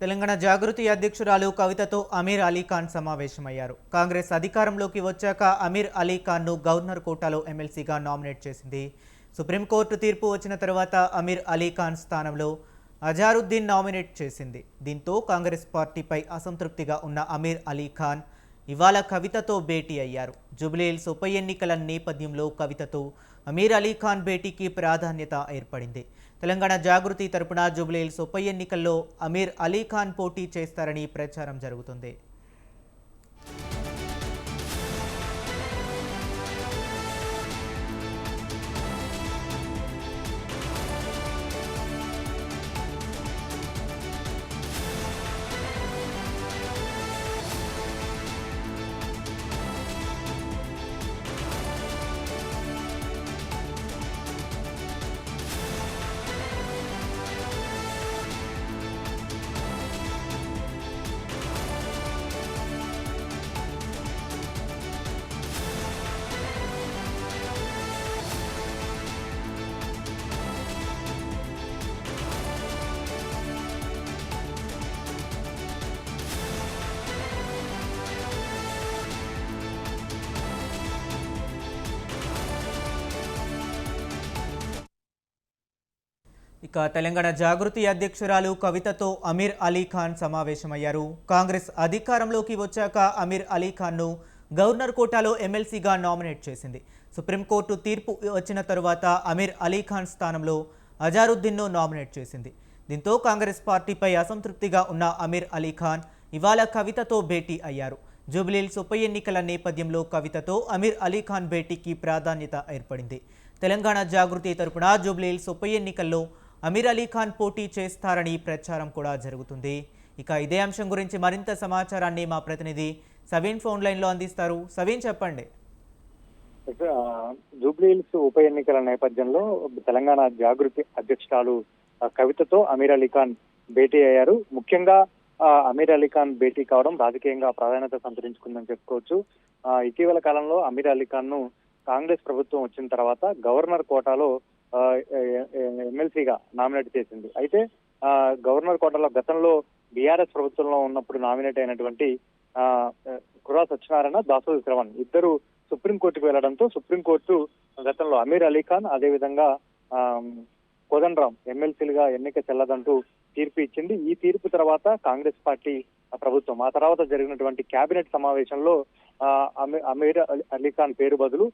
తెలంగాణ జాగృతి అధ్యక్షురాలు కవితతో అమీర్ అలీ ఖాన్ సమావేశమయ్యారు. కాంగ్రెస్ అధికారంలోకి వచ్చాక అమీర్ అలీ ఖాన్ను గవర్నర్ కోటాలో ఎమ్మెల్సీగా నామినేట్ చేసింది. సుప్రీంకోర్టు తీర్పు వచ్చిన తర్వాత అమీర్ అలీ ఖాన్ స్థానంలో అజారుద్దీన్ నామినేట్ చేసింది. దీంతో కాంగ్రెస్ పార్టీపై అసంతృప్తిగా ఉన్న అమీర్ అలీ ఖాన్ ఇవాళ కవితతో భేటీ అయ్యారు. జూబ్లీహిల్స్ ఉప ఎన్నికల నేపథ్యంలో కవితతో అమీర్ అలీ ఖాన్ భేటీకి ప్రాధాన్యత ఏర్పడింది. తెలంగాణ జాగృతి తరపున జూబ్లీహిల్స్ ఉప ఎన్నికల్లో అమీర్ అలీ ఖాన్ పోటీ చేస్తారని ప్రచారం జరుగుతుంది. ఇక తెలంగాణ జాగృతి అధ్యక్షురాలు కవితతో అమీర్ అలీ ఖాన్ సమావేశమయ్యారు. కాంగ్రెస్ అధికారంలోకి వచ్చాక అమీర్ అలీ ఖాన్ను గవర్నర్ కోటాలో ఎమ్మెల్సీగా నామినేట్ చేసింది. సుప్రీంకోర్టు తీర్పు వచ్చిన తరువాత అమీర్ అలీ ఖాన్ స్థానంలో అజారుద్దీన్ను నామినేట్ చేసింది. దీంతో కాంగ్రెస్ పార్టీపై అసంతృప్తిగా ఉన్న అమీర్ అలీ ఖాన్ ఇవాళ కవితతో భేటీ అయ్యారు. జూబ్లీహిల్స్ ఉప ఎన్నికల నేపథ్యంలో కవితతో అమీర్ అలీ ఖాన్ భేటీకి ప్రాధాన్యత ఏర్పడింది. తెలంగాణ జాగృతి తరపున జూబ్లీహిల్స్ ఉప ఎన్నికల్లో అమీర్ అలీ ఖాన్ పోటీ చేస్తారని ప్రచారం కూడా జరుగుతుంది. ఇక ఇదే అంశం గురించి మరింత సమాచారాన్ని మా ప్రతినిధి సవీన్ ఫోన్ లైన్లో అందిస్తారు. సవీన్, చెప్పండి. జూబ్లీహిల్స్ ఉప ఎన్నికల నేపథ్యంలో తెలంగాణ జాగృతి అధ్యక్షురాలు కవితతో అమీర్ అలీ ఖాన్ భేటీ అయ్యారు. ముఖ్యంగా అమీర్ అలీ ఖాన్ భేటీ కావడం రాజకీయంగా ప్రాధాన్యత సంతరించుకుందని చెప్పుకోవచ్చు. ఇటీవల కాలంలో అమీర్ అలీ ఖాన్ ను కాంగ్రెస్ ప్రభుత్వం వచ్చిన తర్వాత గవర్నర్ కోటాలో ఎమ్మెల్సీగా నామినేట్ చేసింది. అయితే గవర్నర్ కోటాలో గతంలో బీఆర్ఎస్ ప్రభుత్వంలో ఉన్నప్పుడు నామినేట్ అయినటువంటి కుర్రా సత్యనారాయణ, దాసోజు శ్రవణ్ ఇద్దరు సుప్రీంకోర్టుకు వెళ్లడంతో సుప్రీంకోర్టు గతంలో అమీర్ అలీ ఖాన్ అదేవిధంగా కోదండరాం ఎమ్మెల్సీలుగా ఎన్నిక చెల్లదంటూ తీర్పు ఇచ్చింది. ఈ తీర్పు తర్వాత కాంగ్రెస్ పార్టీ ప్రభుత్వం ఆ తర్వాత జరిగినటువంటి కేబినెట్ సమావేశంలో అమీర్ అలీ ఖాన్ పేరు బదులు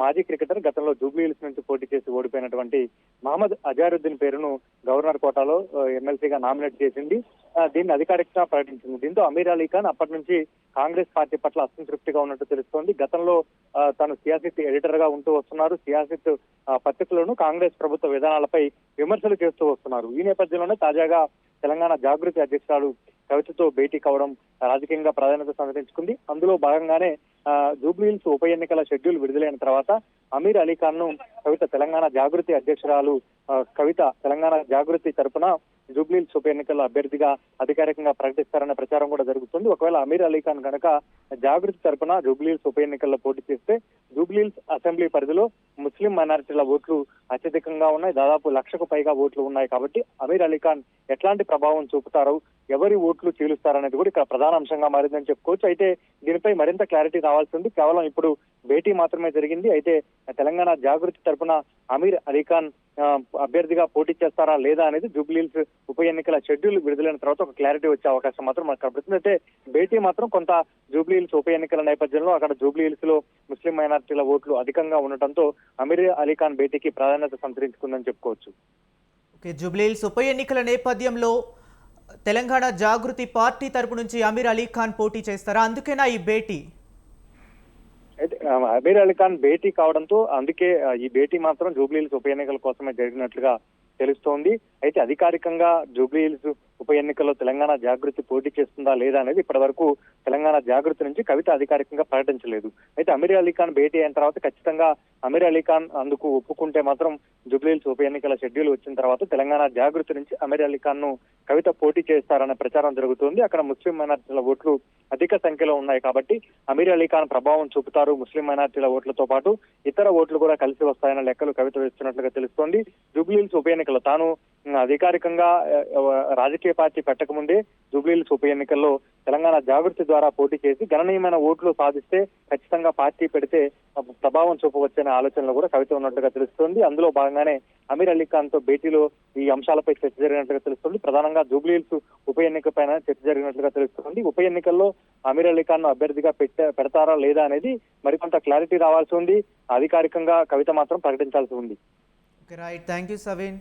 మాజీ క్రికెటర్ గతంలో జూబ్లీహిల్స్ నుంచి పోటీ చేసి ఓడిపోయినటువంటి మహమ్మద్ అజారుద్దీన్ పేరును గవర్నర్ కోటాలో ఎమ్మెల్సీగా నామినేట్ చేసింది. దీన్ని అధికారికంగా ప్రకటించింది. దీంతో అమీర్ అలీ ఖాన్ అప్పటి నుంచి కాంగ్రెస్ పార్టీ పట్ల అసంతృప్తిగా ఉన్నట్టు తెలుస్తోంది. గతంలో తాను సియాసిత్ ఎడిటర్ గా ఉంటూ వస్తున్నారు. సియాసిత్ పత్రికలను కాంగ్రెస్ ప్రభుత్వ విధానాలపై విమర్శలు చేస్తూ వస్తున్నారు. ఈ నేపథ్యంలోనే తాజాగా తెలంగాణ జాగృతి అధ్యక్షురాలు కవితతో భేటీ కావడం రాజకీయంగా ప్రాధాన్యత సంతరించుకుంది. అందులో భాగంగానే జూబ్లీహిల్స్ ఉప ఎన్నికల షెడ్యూల్ విడుదలైన తర్వాత అమీర్ అలీ ఖాన్ ను కవిత తెలంగాణ జాగృతి అధ్యక్షురాలు కవిత తెలంగాణ జాగృతి తరపున జూబ్లీహిల్స్ ఉప ఎన్నికల అభ్యర్థిగా అధికారికంగా ప్రకటిస్తారన్న ప్రచారం కూడా జరుగుతుంది. ఒకవేళ అమీర్ అలీ ఖాన్ కనుక జాగృతి తరపున జూబ్లీహిల్స్ ఉప ఎన్నికల్లో పోటీ చేస్తే జూబ్లీహిల్స్ అసెంబ్లీ పరిధిలో ముస్లిం మైనారిటీల ఓట్లు అత్యధికంగా ఉన్నాయి. దాదాపు 1,00,000కు పైగా ఓట్లు ఉన్నాయి. కాబట్టి అమీర్ అలీ ఖాన్ ఎట్లాంటి ప్రభావం చూపుతారు, ఎవరి ఓట్లు చీలుస్తారనేది కూడా ఇక్కడ ప్రధాన అంశంగా మారిందని చెప్పుకోవచ్చు. అయితే దీనిపై మరింత క్లారిటీ రావాల్సి ఉంది. కేవలం ఇప్పుడు భేటీ మాత్రమే జరిగింది. అయితే తెలంగాణ జాగృతి తరపున అమీర్ అలీ ఖాన్ అభ్యర్థిగా పోటీ చేస్తారా లేదా అనేది జూబ్లీహిల్స్ ఉప ఎన్నికల షెడ్యూల్ విడుదలైన తర్వాత ఒక క్లారిటీ వచ్చే అవకాశం మాత్రం మనకు కనబడుతుంది. అయితే భేటీ మాత్రం కొంత జూబ్లీహిల్స్ ఉప ఎన్నికల నేపథ్యంలో అక్కడ జూబ్లీహిల్స్ లో ముస్లిం మైనారిటీల ఓట్లు అధికంగా ఉండటంతో అమీర్ అలీ ఖాన్ భేటీకి ప్రాధాన్యత సంతరించుకుందని చెప్పుకోవచ్చు. జూబ్లీహిల్స్ ఉప ఎన్నికల నేపథ్యంలో తెలంగాణ జాగృతి పార్టీ తరపు నుంచి అమీర్ అలీ ఖాన్ పోటీ చేస్తారా? అందుకేనా ఈ భేటీ? అయితే అమీర్ అలీ ఖాన్ భేటీ కావడంతో అందుకే ఈ భేటీ మాత్రం జూబ్లీహిల్స్ ఉప ఎన్నికల కోసమే జరిగినట్లుగా తెలుస్తోంది. అయితే అధికారికంగా జూబ్లీహిల్స్ ఉప ఎన్నికల్లో తెలంగాణ జాగృతి పోటీ చేస్తుందా లేదా అనేది ఇప్పటి వరకు తెలంగాణ జాగృతి నుంచి కవిత అధికారికంగా ప్రకటించలేదు. అయితే అమీర్ అలీ ఖాన్ భేటీ అయిన తర్వాత ఖచ్చితంగా అమీర్ అలీ ఖాన్ అందుకు ఒప్పుకుంటే మాత్రం జూబ్లీహిల్స్ ఉప ఎన్నికల షెడ్యూల్ వచ్చిన తర్వాత తెలంగాణ జాగృతి నుంచి అమీర్ అలీ ఖాన్ ను కవిత పోటీ చేస్తారనే ప్రచారం జరుగుతోంది. అక్కడ ముస్లిం మైనారిటీల ఓట్లు అధిక సంఖ్యలో ఉన్నాయి కాబట్టి అమీర్ అలీ ఖాన్ ప్రభావం చూపుతారు. ముస్లిం మైనారిటీల ఓట్లతో పాటు ఇతర ఓట్లు కూడా కలిసి వస్తాయన్న లెక్కలు కవిత వేస్తున్నట్లుగా తెలుస్తోంది. జూబ్లీహిల్స్ ఉప ఎన్నికల్లో తాను అధికారికంగా రాజకీయ రాజకీయ పార్టీ పెట్టకముందే జూబ్లీహిల్స్ ఉప ఎన్నికల్లో తెలంగాణ జాగృతి ద్వారా పోటీ చేసి గణనీయమైన ఓట్లు సాధిస్తే ఖచ్చితంగా పార్టీ పెడితే ప్రభావం చూపవచ్చనే ఆలోచనలో కూడా కవిత ఉన్నట్టుగా తెలుస్తోంది. అందులో భాగంగానే అమీర్ అలీ ఖాన్ తో భేటీలో ఈ అంశాలపై చర్చ జరిగినట్లుగా తెలుస్తుంది. ప్రధానంగా జూబ్లీహిల్స్ ఉప ఎన్నిక పైన చర్చ జరిగినట్లుగా తెలుస్తుంది. ఉప ఎన్నికల్లో అమీర్ అలీ ఖాన్ అభ్యర్థిగా పెడతారా లేదా అనేది మరికొంత క్లారిటీ రావాల్సి ఉంది. అధికారికంగా కవిత మాత్రం ప్రకటించాల్సి ఉంది. Right, thank you Saveen.